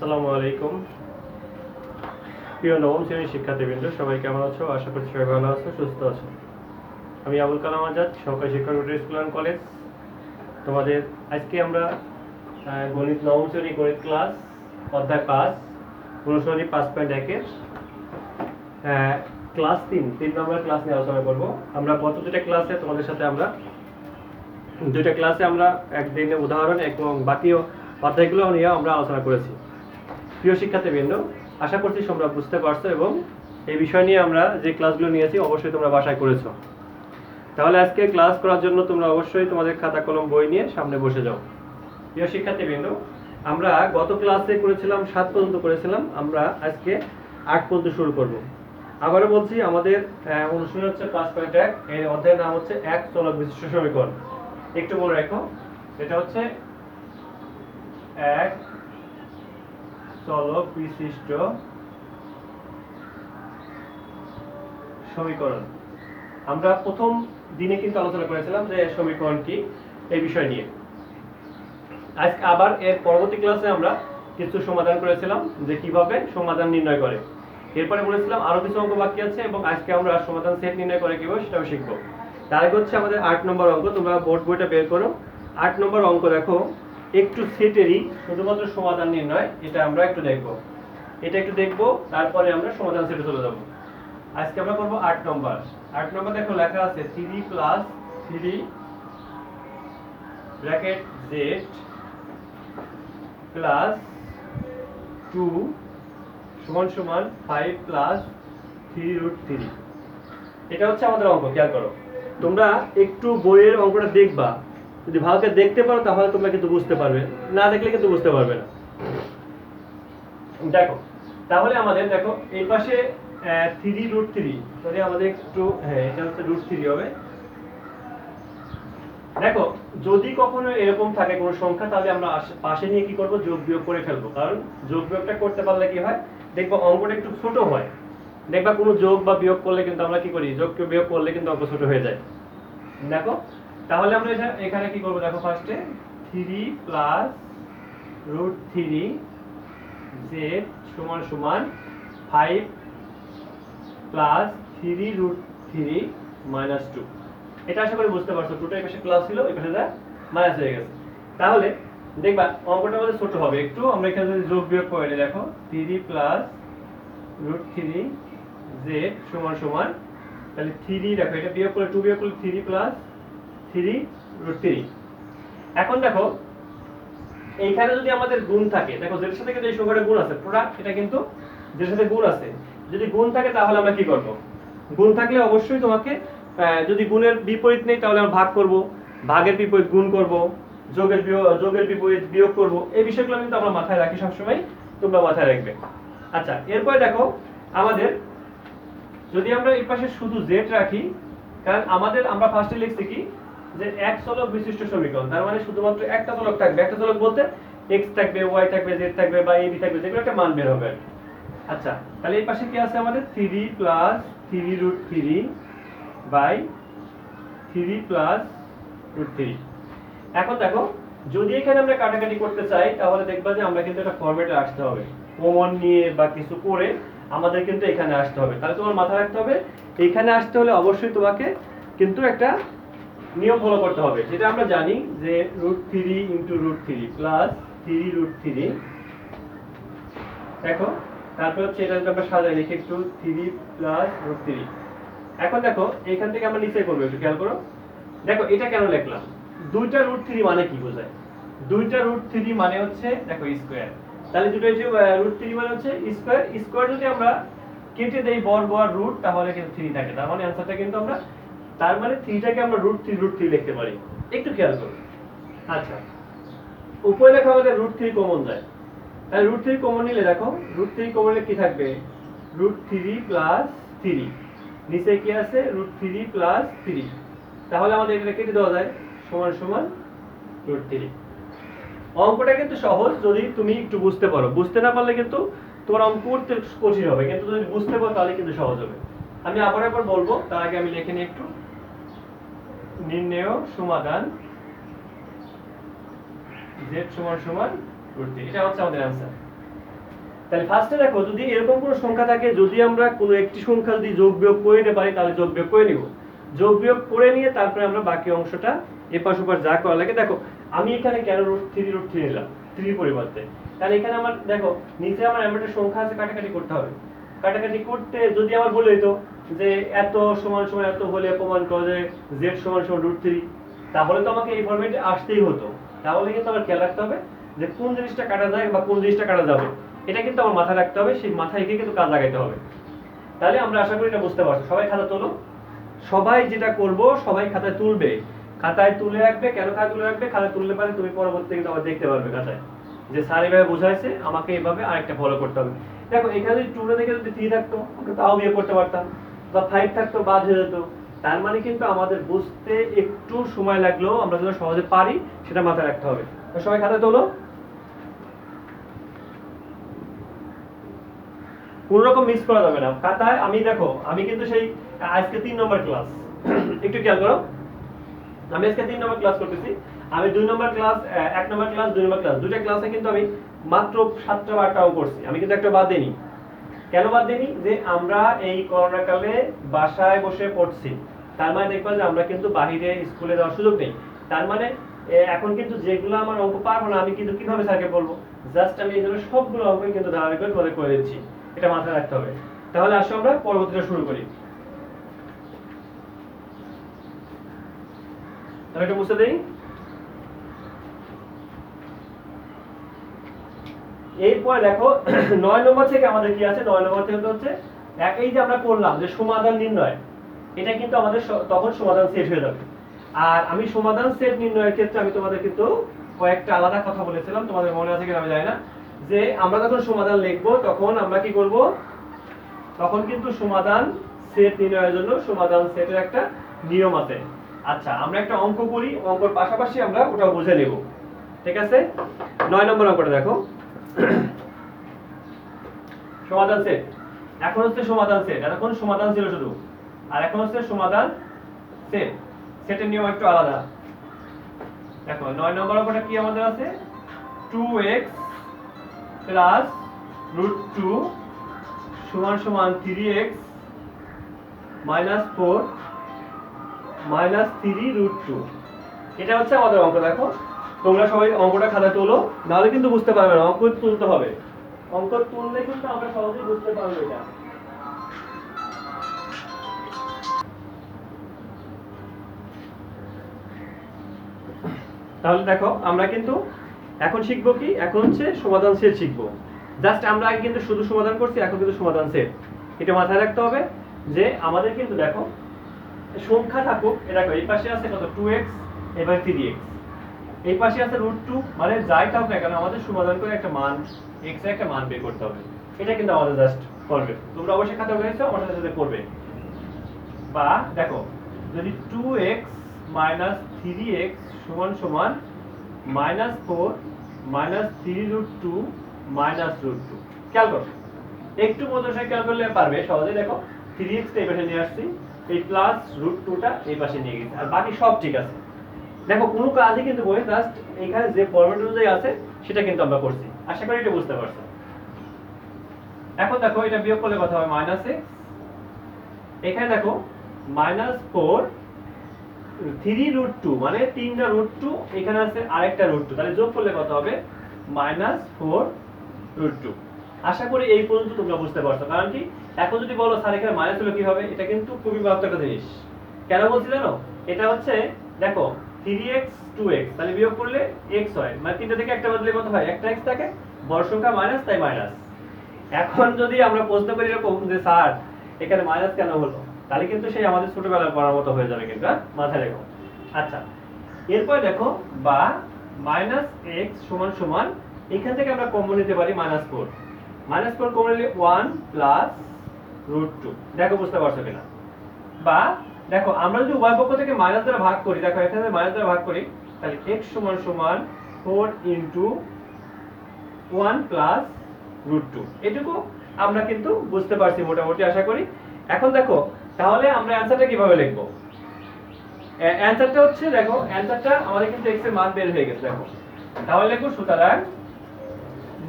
আসসালামু আলাইকুম। প্রিয় নবম শ্রেণীর শিক্ষার্থীবৃন্দ, সবাই কেমন আছো? আশা করছি সবাই ভালো আছো, সুস্থ আছো। আমি আবুল কালাম আজাদ, সহকারী শিক্ষক স্কুল অ্যান্ড কলেজ। তোমাদের আজকে আমরা গণিত নবম শ্রেণী গণিত ক্লাস অধ্যায় 5 অনুশীলনী 5.1 ক্লাস 3 নম্বর ক্লাস নিয়ে আলোচনা করব। আমরা গত দুটো ক্লাসে তোমাদের সাথে আমরা একদিনের উদাহরণ এবং বাকি অধ্যায়গুলো নিয়ে আমরা আলোচনা করেছি। প্রিয় শিক্ষার্থীবৃন্দ, আশা করছি তোমরা বুঝতে পারছো এবং এই বিষয় নিয়ে আমরা যে ক্লাসগুলো নিয়েছি অবশ্যই তোমরা বাসায় করেছো। তাহলে আজকে ক্লাস করার জন্য তোমরা অবশ্যই তোমাদের খাতা কলম বই নিয়ে সামনে বসে যাও। প্রিয় শিক্ষার্থীবৃন্দ, আমরা গত ক্লাসে করেছিলাম 7 পর্যন্ত করেছিলাম, আমরা আজকে 8 পর্যন্ত শুরু করব। আবারও বলছি, আমাদের অনুশীলন হচ্ছে 5.1, এর অধ্যায়ের নাম হচ্ছে এক চলক বিশিষ্ট সমীকরণ। একটু মনে রাখো, এটা হচ্ছে এক চলক বিশিষ্ট সমীকরণ। আমরা প্রথম দিনে কিন্তু আলোচনা করেছিলাম যে সমীকরণ কি, এই বিষয় নিয়ে। আজকে আবার এর পরবর্তী ক্লাসে আমরা কিছু সমাধান করেছিলাম যে কিভাবে সমাধান নির্ণয় করে। এরপরে বলেছিলাম আরো কিছু অঙ্ক বাকি আছে এবং আজকে আমরা সমাধান সেট নির্ণয় করে কিভাবে সেটাও শিখবো। তার আগে হচ্ছে আমাদের 8 নম্বর অঙ্ক। তোমরা বোর্ড বইটা বের করো। 8 নম্বর অঙ্ক দেখো, একটু সেটেরই শুধুমাত্র সমাধান নির্ণয়, এটা আমরা একটু দেখবো, তারপরে আমরা সমাধান সেটে চলে যাব। আজকে আমরা করব 8 নম্বর। 8 নম্বর দেখো লেখা আছে 3 + 3 ব্র্যাকেট z প্লাস 2 সমান সমান 5 + 3√3। এটা হচ্ছে আমাদের অঙ্ক। খেয়াল করো, তোমরা একটু বইয়ের অঙ্কটা দেখবা, যদি ভালো করে দেখতে পারো তাহলে তোমরা কিন্তু বুঝতে পারবে, না দেখলে কিন্তু বুঝতে পারবে না। দেখো, তাহলে আমাদের দেখো এই পাশে 3√3, সরি আমাদের একটু এটা হচ্ছে √3 হবে। দেখো, যদি কখনো এরকম থাকে কোনো সংখ্যা, তাহলে আমরা পাশে নিয়ে কি করব, যোগ বিয়োগ করে ফেলবো। কারণ যোগ বিয়োগটা করতে পারলে কি হয়, দেখবো অঙ্কটা একটু ছোট হয়। দেখবা কোনো যোগ বা বিয়োগ করলে কিন্তু আমরা কি করি, যোগ বিয়োগ করলে কিন্তু অঙ্ক ছোট হয়ে যায়। দেখো, তাহলে আমরা এখানে কি করব, দেখো ফার্স্টে 3 + √3 z সমান সমান 5 + 3√3 - 2। এটা আশা করি বুঝতে পারছো। দুটো এই পাশে প্লাস ছিল, এই পাশে মাইনাস হয়ে গেছে। তাহলে দেখবা অঙ্কটা আমাদের ছোট হবে একটু। আমরা এখানে যদি যোগ বিয়োগ করে নিই, দেখো 3 + √3 z সমান সমান, তাহলে 3, দেখো এটা বিয়োগ করলে 2 বিয়োগ করলে 3 + 3√3। এখন দেখো এইখানে যদি আমাদের গুণ থাকে, দেখো যেটার সাথে কিন্তু এই সংখ্যাটা গুণ আছে, প্রোডাক্ট এটা কিন্তু যেটার সাথে গুণ আছে, যদি গুণ থাকে তাহলে আমরা কি করব, গুণ থাকলে অবশ্যই তোমাকে যদি গুণের বিপরীত নেই তাহলে আমরা ভাগ করব, ভাগের বিপরীত গুণ করব, যোগের বিপরীত বিয়োগ করব। এই বিষয়গুলো কিন্তু আমরা মাথায় রাখি সবসময়, তোমরা মাথায় রাখবে। আচ্ছা, এরপরে দেখো আমাদের যদি আমরা এই পাশে শুধু z রাখি, কারণ আমরা ফার্স্টে লিখছি কি, যে এক চলক বিশিষ্ট সমীকরণ, তার মানে শুধুমাত্র একটা চলক থাকবে। একটা চলক বলতে x থাকবে, y থাকবে, z থাকবে বা ab থাকবে, যেগুলো একটা মান বের হবে। আচ্ছা, তাহলে এই পাশে কি আছে আমাদের 3 + 3√3 / 3 + √3। এখন দেখো, যদি এখানে আমরা কাটাকাটি করতে চাই তাহলে দেখবা যে আমরা কিন্তু একটা ফরম্যাটে আসতে হবে, কমন নিয়ে বা কিছু করে আমাদের কিন্তু এখানে আসতে হবে। তাহলে তোমার মাথায় রাখতে হবে, এখানে আসতে হলে অবশ্যই তোমাকে কিন্তু একটা নিয়ম ফলো করতে হবে, যেটা আমরা জানি যে √3 × √3 + 3√3। দেখো, তারপর হচ্ছে এটা যদি আমরা সাজাই লিখি একটু 3 + √3। এখন দেখো এখান থেকে আমরা নিচে করব, একটু খেয়াল করো। দেখো এটা কেন লিখলাম, দুইটা √3 মানে কি বোঝায়, দুইটা √3 মানে হচ্ছে দেখো স্কয়ার। তাহলে দুটো যে √3 মানে হচ্ছে স্কয়ার। স্কয়ার যদি আমরা কেটে দেই বর্গ আর রুট, তাহলে কিন্তু 3 থাকে। তার মানে आंसरটা কিন্তু আমরা, তার মানে 3টাকে আমরা √3 লিখতে পারি। একটু খেয়াল করো। আচ্ছা, উপরে দেখো আমাদের √3 কমন যায়, তাহলে √3 কমন নিলে দেখো √3 কমন নিলে কি থাকবে, √3 + 3, নিচে কি আছে √3 + 3। তাহলে আমাদের এটা কেটে দেওয়া যায়, সমান সমান √3। অঙ্কটা কিন্তু সহজ যদি তুমি একটু বুঝতে পারো। বুঝতে না পারলে কিন্তু তোমার অঙ্ক করতে কঠিন হবে, কিন্তু যদি বুঝতে পারো তাহলে কিন্তু সহজ হবে। আমি আবার একবার বলবো, তার আগে আমি লিখে নিই একটু, নির্ণেয় সমাধান z সমান সমান √3। এটা হচ্ছে আমাদের आंसर। তাহলে ফার্স্টে দেখো যদি এরকম কোনো সংখ্যা থাকে, যদি আমরা কোনো একটি সংখ্যা যদি যোগ বিয়োগ করে নিতে পারি তাহলে যোগ বিয়োগ করে নিব। যোগ বিয়োগ করে নিয়ে তারপরে আমরা বাকি অংশটা এপাশ ওপাশ যা করা লাগে। দেখো আমি এখানে কেন √3 নিলাম 3 পরিবর্তে, তাহলে এখানে আমার দেখো নিচে আমার এমন একটা সংখ্যা আছে, কাটাকাটি করতে হবে। কাটাকাটি করতে যদি আমার বলে দিত যে এত সমান সমান এত হলে প্রমাণ করো যে z সমান সমান √3, তাহলে তো আমাকে এই ফরম্যাটে আসতেই হতো। তাহলে কিন্তু আমার খেয়াল রাখতে হবে যে কোন জিনিসটা কাটা যায় বা কোন জিনিসটা কাটা যাবে, এটা কিন্তু আমার মাথায় রাখতে হবে, সেই মাথায় রেখে কিন্তু কাজ লাগাইতে হবে। তাহলে আমরা আশা করি এটা বুঝতে পারছো। সবাই খাতা তোলো, সবাই যেটা করব সবাই খাতায় তুলবে, খাতায় তুলে রাখবে। কেন খাতায় তুলে রাখবে? খাতায় তুললে পারে তুমি পরবর্তীতে কিন্তু আবার দেখতে পারবে খাতায় যে স্যার এভাবে বোঝাইছে, আমাকে এইভাবে আরেকটা ফলো করতে হবে। দেখো এখানে যদি 2 থেকে যদি 3 থাকতো আমরা তাও বিয়ে করতে পারতাম, বা 5 থাকতো বাদ হয়ে যেত। তার মানে কিন্তু আমাদের বুঝতে একটু সময় লাগলেও আমরা যেন সহজে পারি সেটা মাথায় রাখতে হবে। তো সবাই খাতায় তোলো। কোন রকম মিস করা যাবে না খাতায়। আমি দেখো আমি কিন্তু সেই আজকে 3 নম্বর ক্লাস, একটু খেয়াল করো, আমি আজকে 3 নম্বর ক্লাস করতেছি। আমি 2 নম্বর ক্লাস, 1 নম্বর ক্লাস, 2 নম্বর ক্লাস, দুইটা ক্লাসে কিন্তু আমি মাত্র 7টা বা 8টাও করছি। আমি কিন্তু একটা বাদ দেইনি। কেন বাদ দেইনি? যে আমরা এই করোনা কালে বাসায় বসে পড়ছি, তার মানে দেখবা যে আমরা কিন্তু বাইরে স্কুলে যাওয়ার সুযোগ নেই। তার মানে এখন কিন্তু যেগুলো আমার অঙ্ক পারবো না আমি কিন্তু কিভাবে স্যারকে বলবো? জাস্ট আমি এই জন্য সবগুলো অঙ্কই কিন্তু ধারাবাহিক তোমাদের করে দিচ্ছি, এটা মাথায় রাখতে হবে। তাহলে আসো আমরা পরবর্তীটা শুরু করি। তাহলে এটা বুঝতে দেই। এরপর দেখো 9 নম্বর থেকে আমাদের কি আছে? 9 নম্বর থেকে হচ্ছে এই যে আমরা করলাম যে সমাধান নির্ণয়, এটা কিন্তু আমাদের তখন সমাধান সেট হয়ে যাবে। আর আমি সমাধান সেট নির্ণয়ের ক্ষেত্রে আমি তোমাদের কিন্তু কয়েকটা আলাদা কথা বলেছিলাম, তোমাদের মনে আছে কিনা আমি জানি না, যে আমরা যখন সমাধান লিখবো তখন আমরা কি করব? তখন কিন্তু সমাধান সেট নির্ণয়ের জন্য সমাধান সেটের একটা নিয়ম আছে। আচ্ছা আমরা একটা অঙ্ক করি, অঙ্কর পাশাপাশি আমরা ওটাও বুঝে নেব, ঠিক আছে? 9 নম্বর অঙ্কটা দেখো। সমাধান সেট, এখন হচ্ছে সমাধান সেট, এখন সমাধান ছিল শুধু, আর এখন হচ্ছে সমাধান সেট। সেটের নিয়ম একটু আলাদা। দেখো 9 নম্বর অঙ্কটা কি আমাদের আছে? 2x প্লাস √2 সমান সমান 3x মাইনাস 4 মাইনাস 3√2, এটা হচ্ছে আমাদের অঙ্ক। দেখো তোমরা সবাই অঙ্কটা খাতায় তোলো, নাহলে কিন্তু বুঝতে পারবে না। অঙ্ক তুলতে হবে, অঙ্ক তুললে কিন্তু আমরা সহজেই বুঝতে পারবো এটা। তাহলে দেখো আমরা কিন্তু এখন শিখবো কি? এখন হচ্ছে সমাধান সেট শিখবো। জাস্ট আমরা আগে কিন্তু শুধু সমাধান করছি, এখন কিন্তু সমাধান সেট। এটা মাথায় রাখতে হবে যে আমাদের কিন্তু দেখো সংখ্যা থাকুক, এটা দেখো এই পাশে আছে কত? 2x, এবার 3x, এই পাশে আছে √2, মানে যাই থাকুক না কেন আমাদের সমাধান করে একটা মান x এর একটা মান বের করতে হবে। এটা কিন্তু আমাদের জাস্ট করবে। তোমরা অবশ্যই খাতা করেছো, আমার সাথে সাথে করবে। বা দেখো যদি 2x মাইনাস 3x সমান সমান -4 মাইনাস 3√2 মাইনাস √2, খেয়াল করো একটু মধ্যে খেয়াল করলে পারবে সহজে। দেখো 3x টা এই পাশে নিয়ে আসছি, এই প্লাস √2 টা এই পাশে নিয়ে গেছি, আর বাকি সব ঠিক আছে। দেখো কোনো কাজই কিন্তু বই জাস্ট এখানে যে ফরম্যাট অনুযায়ী আছে সেটা কিন্তু আমরা করছি। আশা করি এটা বুঝতে পারছো। এখন দেখো এটা বিয়োগ করলে কত হবে? -x, এখানে দেখো -4 3√2, মানে 3টা √2, এখানে আছে আরেকটা √2, তাহলে যোগ করলে কত হবে? -4√2। আশা করি এই পর্যন্ত তোমরা বুঝতে পারছো। কারণ কি এখন যদি বলো স্যার এখানে মাইনাস হলো কি হবে, এটা কিন্তু খুবই মারাত্মক একটা জিনিস। কেন বলছি জানো? এটা হচ্ছে দেখো 3x 2x, তাহলে বিয়োগ করলে x হয়, মানে 3টা থেকে একটা বদলে কত হয়? একটা x থাকে, বড় সংখ্যা মাইনাস, তাই মাইনাস। এখন যদি আমরা প্রশ্ন করি এরকম যে স্যার এখানে মাইনাস কেন হলো, তাহলে কিন্তু সেই আমাদের ছোটবেলার পড়ার মতো হয়ে যাবে কিন্তু, মাথায় রেখো। আচ্ছা এরপর দেখো বা -x সমান সমান এখান থেকে আমরা কমন নিতে পারি -4, -4 কমন নিলে 1 প্লাস √2। দেখো বুঝতে পারছো কিনা? বা দেখো আমরা যদি উভয় পক্ষ থেকে মাইনাস দ্বারা ভাগ করি, দেখো এখানে মাইনাস দ্বারা ভাগ করি, তাহলে x সমান সমান 4 ইনটু 1 প্লাস √2, এটুকু আমরা কিন্তু বুঝতে পারছি মোটামুটি আশা করি। এখন দেখো তাহলে আমরা অ্যানসারটা কিভাবে লিখব? অ্যানসারটা হচ্ছে দেখো অ্যানসারটা আমাদের কিন্তু x এর মান বের হয়ে গেছে। দেখো তাহলে লিখব সুতরাং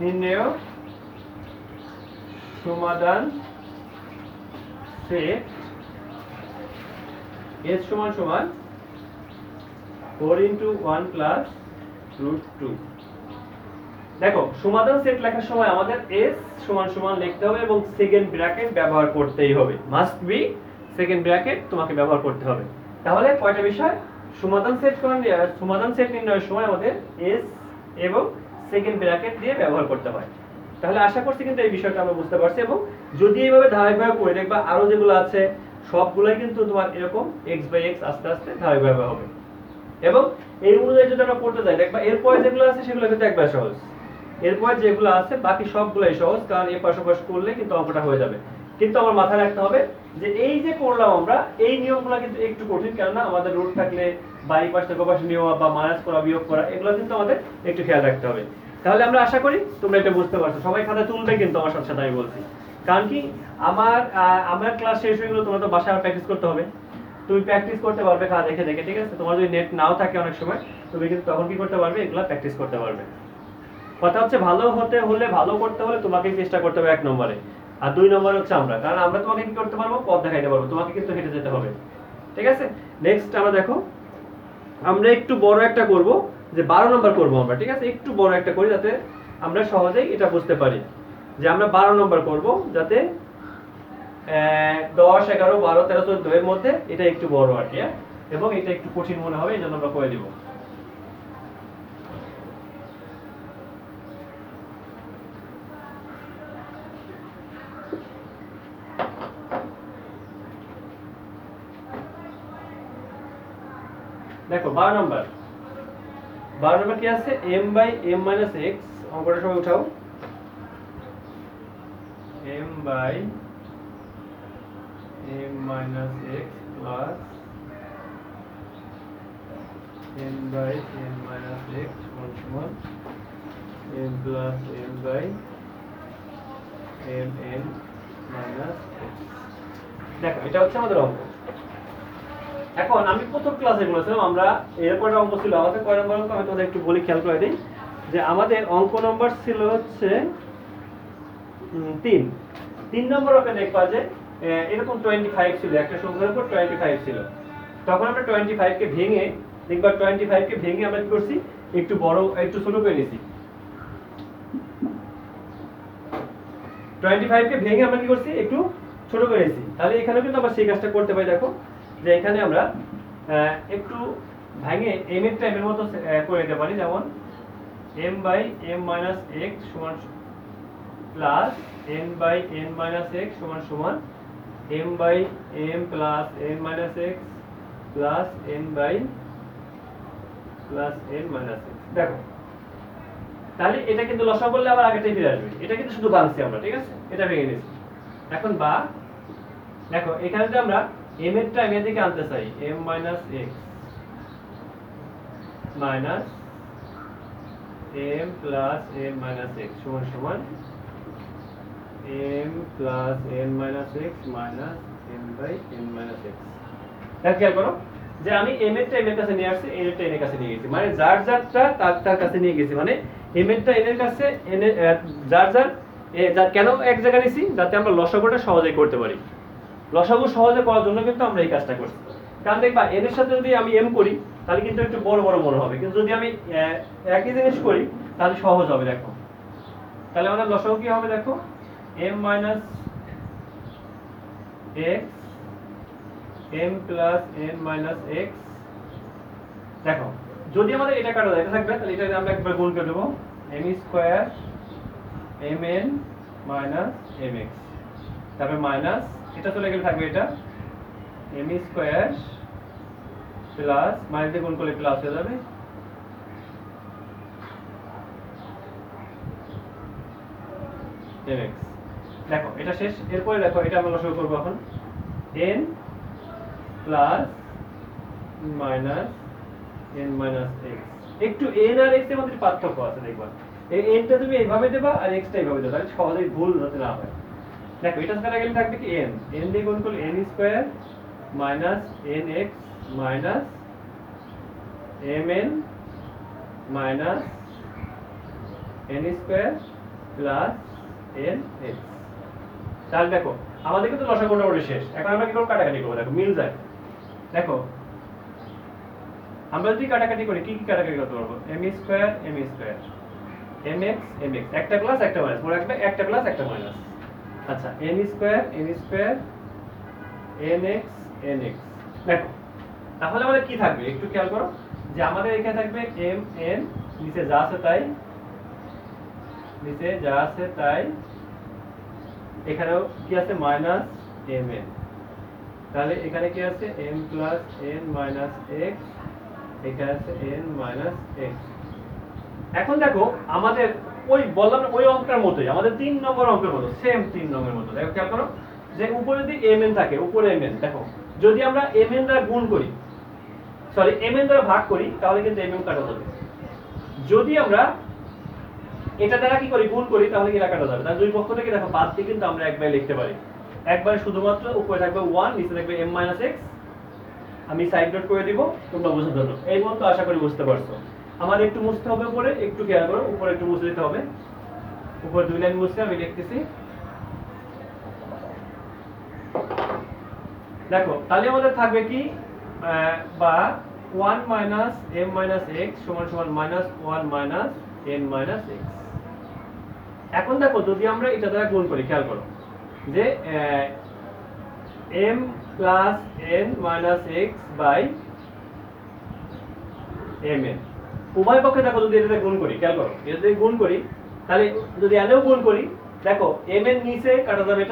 নির্ণেয় সমাধান সেট s সমান সমান 4 into 1 plus root 2। দেখো সমাধান সেট লেখার সময় আমাদের s সমান সমান লিখতে হবে এবং সেকেন্ড ব্র্যাকেট ব্যবহার করতেই হবে, মাস্ট বি সেকেন্ড ব্র্যাকেট তোমাকে ব্যবহার করতে হবে। তাহলে কয়টা বিষয়, সমাধান সেট নির্ণয়ের সময় আমাদের s এবং সেকেন্ড ব্র্যাকেট দিয়ে ব্যবহার করতে হয়। তাহলে আশা করছি কিন্তু এই বিষয়টা আমরা বুঝতে পারছি, এবং যদি এইভাবে ধারাবাহিকভাবে পড়ে দেখবা আরো যেগুলো আছে সবগুলাই কিন্তু তোমার এরকম x বাই x আস্তে আস্তে ধারাবাহিকভাবে হবে। এবং এই অনুযায়ী যদি আমরা পড়তে যাই দেখবা এরপরে যেগুলো আছে সেগুলো কিন্তু একবার সহজ, এরপরে যেগুলো আছে বাকি সবগুলাই সহজ, কারণ এই পাশাপাশি করলে কিন্তু অঙ্কটা হয়ে যাবে। কিন্তু আমার মাথায় রাখতে হবে যে এই যে করলাম আমরা এই নিয়মগুলো কিন্তু একটু কঠিন, কেননা আমাদের রুট থাকলে বাই পাশ থেকে পাশে নেওয়া বা মাইনাস করা বিয়োগ করা এগুলো কিন্তু আমাদের একটু খেয়াল রাখতে হবে। তাহলে আমরা আশা করি তোমরা এটা বুঝতে পারছো, সবাই খাতা তুলবে কিন্তু আমার সাথে সাথে আমি বলছি, কারণ কি আমার ক্লাস শেষ হয়ে গেলে তোমরা তো বাসায় প্র্যাকটিস করতে হবে, তুমি প্র্যাকটিস করতে পারবে খাতা দেখে দেখে, ঠিক আছে? তোমার যদি নেট নাও থাকে অনেক সময় তুমি কিন্তু তখন কি করতে পারবে, এগুলা প্র্যাকটিস করতে পারবে। কথা হচ্ছে ভালো হতে হলে ভালো করতে হলে তোমাকেই চেষ্টা করতে হবে 1 নম্বরে, আর 2 নম্বরে হচ্ছে আমরা, কারণ আমরা তোমাকে কি করতে পারবো, পথ দেখাইতে পারবো, তোমাকে কিন্তু হেঁটে যেতে হবে, ঠিক আছে? নেক্সট আমরা দেখো আমরা একটু বড় একটা করব, যে 12 নম্বর করব আমরা, ঠিক আছে? একটু বড় একটা করি যাতে আমরা সহজেই এটা বুঝতে পারি যে আমরা 12 নম্বর করব, যাতে 10 11 12 13 14 এর মধ্যে এটা একটু বড় আর কি, এবং এটা একটু কঠিন মনে হবে, এজন্য আমরা করে দিব। দেখো 12 নম্বর কি আছে, m by m minus x, অঙ্কটা সবাই উঠাও, m by m minus x plus m by m minus x সমান m plus m by m n minus x। দেখো এটা হচ্ছে আমাদের অঙ্ক। এখন আমি প্রথম ক্লাসে বলেছিলাম আমরা এরপরে অঙ্ক ছিল আমাদের কয় নম্বর অঙ্ক, আমি তোমাদের একটু বলি, খেয়াল করে দিই যে আমাদের অঙ্ক নম্বর ছিল হচ্ছে 3 নম্বর অঙ্কে দেখবা যে এরকম 25 ছিল, একটা সংখ্যার উপর 25 ছিল, তখন আমরা 25 কে ভেঙে দেখবা 25 কে ভেঙে আমরা কি করছি, একটু বড় একটু ছোট করে নিয়েছি, 25 কে ভেঙে আমরা কি করছি, একটু ছোট করে নিয়েছি। তাহলে এখানেও কিন্তু আমরা সেই কাজটা করতে পারি, দেখো যে এখানে আমরা একটু ভাঙে m এর টাইমের মতো করে দিতে পারি, যেমন m by m minus x সমান plus n by n minus x সমান সমান m by m plus n minus x plus n by plus n minus x। দেখো তাহলে এটা কিন্তু লসাগু করলে আবার আগেটাই ফিরে আসবে, এটা কিন্তু শুধু ভাঙছি আমরা, ঠিক আছে? এটা ভেঙে নিয়েছি। এখন বা দেখো এখানে যদি আমরা m এর টাইম এদিকে আনতে চাই, m minus x minus m plus n minus x সমান সমান m plus n minus x minus m by n minus x। এটা খেয়াল করো যে আমি m এর টাইম এর কাছে নিয়ে আসছি, n এর টাইম এর কাছে নিয়ে গেছি, মানে যার যারটা তার কাছে নিয়ে গেছি, মানে m এরটা n এর কাছে, n এর যার কেন এক জায়গায় নিছি, যাতে আমরা লসাগুটা সহজেই করতে পারি। লসাগু সহজে করার জন্য কিন্তু আমরা এই কাজটা করছি, কারণ দেখবা n এর সাথে যদি আমি m করি তাহলে কিন্তু একটু বড় বড় মনে হবে, কিন্তু যদি আমি একই জিনিস করি তাহলে সহজ হবে। দেখো তাহলে আমাদের লসাগু কি হবে, দেখো m minus x m plus n minus x। দেখো যদি আমাদের এটা কাটা যায়, এটা থাকবে, তাহলে এটা আমরা একবার গুণ করে দেব, m square mn minus mx, তারপরে মাইনাস এটা চলে গেলে থাকবে এটা m স্কয়ার প্লাস মাইনাস দিয়ে গুণ করলে প্লাস হয়ে যাবে mx। দেখো এটা শেষ, এরপরে দেখো এটা আমরা লসাগু করব এখন, n plus minus n minus x। একটু n আর x এর মধ্যে পার্থক্য আছে, দেখবা এই n টা তুমি এইভাবে দেবা আর x টা এইভাবে দেবা, তাহলে সহজেই ভুল যাতে না হয়। দেখো এটা কাটা গেলে থাকবে কি n দিয়ে গুণ করলে n square minus nx minus mn minus n square plus nx। তাহলে দেখো আমাদের কিন্তু লসাগু মোটামুটি শেষ, এখন আমরা কি করবো কাটাকাটি করবো, দেখো মিল যায়। দেখো আমরা যদি কাটাকাটি করি কি কি কাটাকাটি করতে পারবো, এম স্কয়ার এম এক্স একটা প্লাস একটা মাইনাস, মনে রাখবে একটা প্লাস একটা মাইনাস। আচ্ছা এম স্কয়ার এন এক্স দেখো তাহলে আমাদের কি থাকবে একটু খেয়াল করো, যে আমাদের এখানে থাকবে এম এন, নিচে যা আছে তাই এখানেও কি আছে মাইনাস এম এন, তাহলে এখানে কি আছে m plus n minus x, এখানে আছে n মাইনাস x। এখন দেখো আমাদের ওই বললাম না ওই অঙ্কের মতোই, আমাদের 3 নম্বর অঙ্কের মতো সেম 3 নম্বরের মতো। দেখো খেয়াল করো যে উপরে যদি mn থাকে, উপরে mn, দেখো যদি আমরা mn দ্বারা গুণ করি, সরি mn দ্বারা ভাগ করি তাহলে কিন্তু mm কাটা যাবে। যদি আমরা এটা দ্বারা কি করি গুণ করি তাহলে কি কাটা যাবে। তাহলে দুই পক্ষ থেকে দেখো বাদ দিয়ে কিন্তু আমরা একবারে লিখতে পারি, একবারে শুধুমাত্র উপরে থাকবে 1, নিচে থাকবে m x। আমি সাইড নোট করে দিব তোমরা বুঝার জন্য। এই পর্যন্ত আশা করি বুঝতে পারছো। আমাদের একটু মুছতে হবে উপরে, একটু খেয়াল করো উপরে একটু মুছে দিতে হবে। উপরে 2 লাইন মুছতে আমি লিখতেছি। দেখো তাহলে আমাদের থাকবে কি বা 1 মাইনাস m মাইনাস x সমান সমান minus 1 minus n minus x। এখন দেখো যদি আমরা এটা দ্বারা গুণ করি, খেয়াল করো যে m plus n minus x by mn, উভয় পক্ষে দেখো যদি এটাতে গুণ করি, খেয়াল করো এটা যদি গুণ করি তাহলে যদি এও গুণ করি, দেখো mn নিচে কাটা যাবে,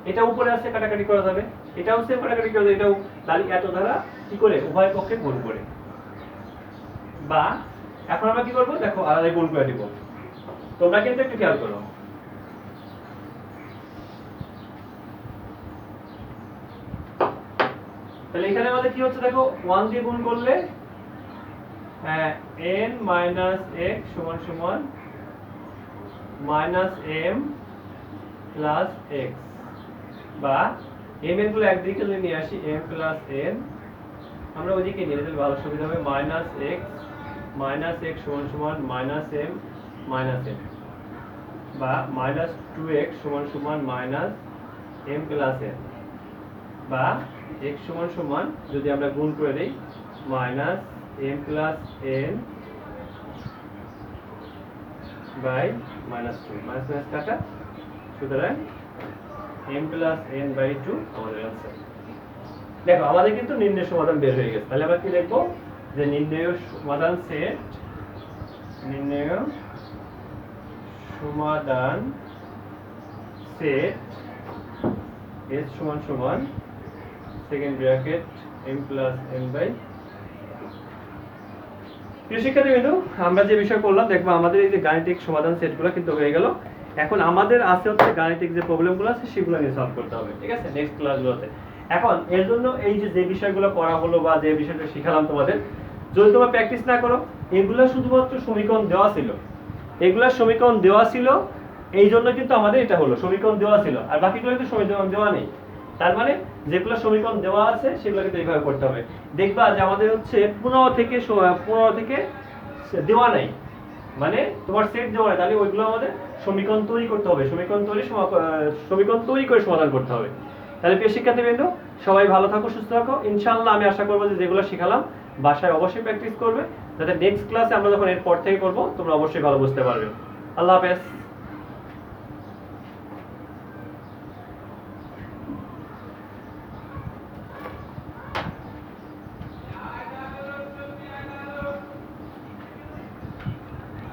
এটা উপরে আছে কাটাকাটি করা যাবে, এটাও সেম কাটাকাটি করা যাবে, এটাও। তাহলে এত দ্বারা কি করে উভয় পক্ষে গুণ করে, বা এখন আমরা কি করব দেখো আলাদা গুণ করে দিব। তোমরা কিন্তু একটু খেয়াল করো, তাহলে এখানে আমাদের কি হচ্ছে দেখো 1 দিয়ে গুণ করলে n মাইনাস x সমান সমান মাইনাস m প্লাস x, বা m এর গুলো একদিকে যদি নিয়ে আসি m প্লাস n, আমরা ওইদিকে নিয়ে নিলে ভালো সুবিধা হবে, মাইনাস x সমান সমান মাইনাস m মাইনাস m, বা মাইনাস 2x সমান সমান মাইনাস m প্লাস n, বা x সমান সমান যদি আমরা গুণ করে দেই minus m plus n by minus 2, minus minus কাটা, সুতরাং m প্লাস n বাই 2 আমাদের आंसर। দেখো আমাদের কিন্তু নির্ণয় সমাধান বের হয়ে গেছে। তাহলে আমরা কি লিখব যে নির্ণয় সমাধান সেট, s সমান সমান second bracket m plus n by. প্রিয় শিক্ষার্থীবৃন্দ, আমরা যে বিষয় করলাম দেখবো আমাদের এই যে গাণিতিক সমাধান সেটগুলো কিন্তু হয়ে গেল। এখন আমাদের আছে হচ্ছে গাণিতিক যে প্রবলেমগুলো আছে সেগুলো নিয়ে সলভ করতে হবে, ঠিক আছে, নেক্সট ক্লাসগুলোতে। এখন এর জন্য এই যে বিষয়গুলো করা হলো বা যে বিষয়টা শিখালাম তোমাদের, যদি তোমরা প্র্যাকটিস না করো, এগুলো শুধুমাত্র সমীকরণ দেওয়া ছিল, এগুলা সমীকরণ দেওয়া ছিল, এই জন্য কিন্তু আমাদের এটা হলো সমীকরণ দেওয়া ছিল, আর বাকিগুলো কিন্তু সমীকরণ দেওয়া নেই। তার মানে যেগুলো সমীকরণ দেওয়া আছে সেগুলো কিন্তু এইভাবে করতে হবে। দেখবা যে আমাদের হচ্ছে 15 থেকে দেওয়া নাই, মানে তোমার সেট দেওয়া নাই, তাহলে ওইগুলো আমাদের সমীকরণ তৈরি করতে হবে, সমীকরণ তৈরি করে সমাধান করতে হবে। তাহলে প্রিয় শিক্ষার্থীবৃন্দ, সবাই ভালো থাকো, সুস্থ থাকো। ইনশাআল্লাহ আমি আশা করবো যে যেগুলো শিখালাম বাসায় অবশ্যই প্র্যাকটিস করবে, যাতে নেক্সট ক্লাসে আমরা যখন এর পর থেকে করবো তোমরা অবশ্যই ভালো বুঝতে পারবে। আল্লাহ হাফেজ।